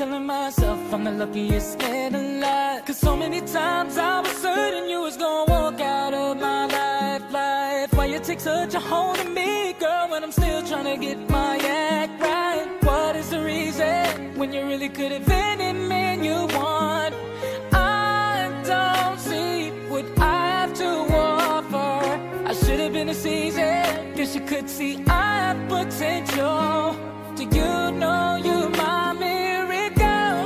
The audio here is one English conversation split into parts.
telling myself I'm the luckiest man alive. Cause so many times I was certain you was gonna walk out of my life. Why you take such a hold of me, girl, when I'm still trying to get my act right? What is the reason when you really could have been any man you want? I don't see what I have to offer. I should have been a season, guess you could see I have potential. Do you know you're my miracle?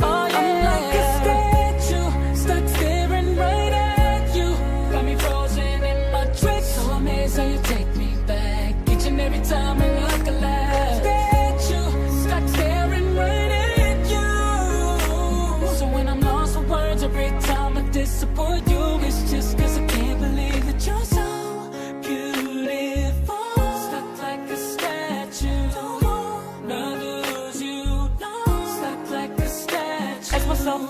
Oh yeah. I'm like a statue, stuck staring right at you. Got me frozen in my tracks, so amazed how you take me back each and every time I look alive. Statue, stuck staring right at you. So when I'm lost for words every time I disappoint you, it's just cause I can't believe that you're so beautiful. Stuck like a statue,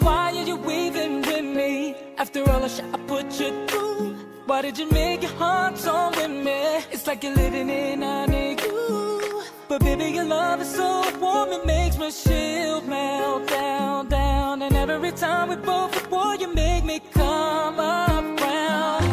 why are you weaving with me? After all the shit I put you through, why did you make your heart so with me? It's like you're living in a you. But baby, your love is so warm, it makes my shield melt down, down. And every time we both at war, you make me come up round.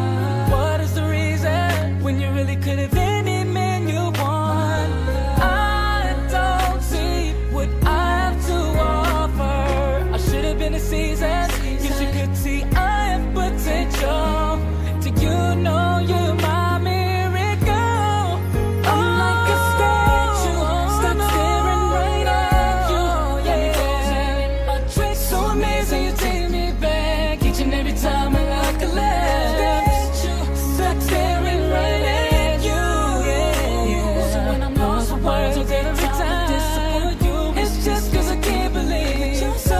What is the reason when you really could have been any man you want? I don't see what I have to offer. I should have been a season, cause you could see I have potential. Do you know you're my miracle? I'm like a statue, stuck staring right at you. Yeah, so amazing you take me back each and every time I look alive. Stuck staring right at you. Yeah, so when I'm lost for words every time I disappoint you, it's just cause I can't believe that you're so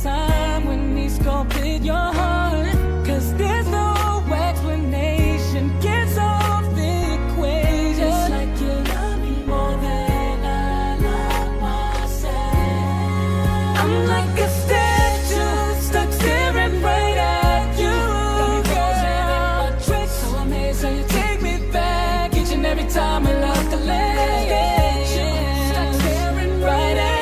time when he sculpted your heart. Cause there's no explanation, can't solve the equation. It's like you love me more than I love myself. I'm like a statue, stuck staring right at you. Girl, so amazed how you take me back each and every time I look alive. Stuck staring right at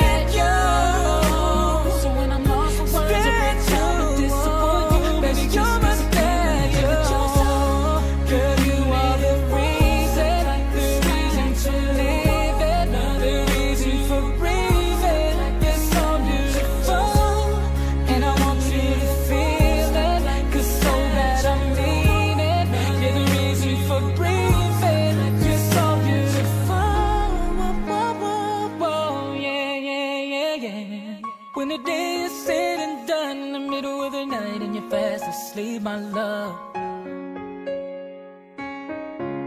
when the day is said and done, in the middle of the night and you're fast asleep, my love,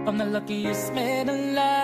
I'm the luckiest man alive.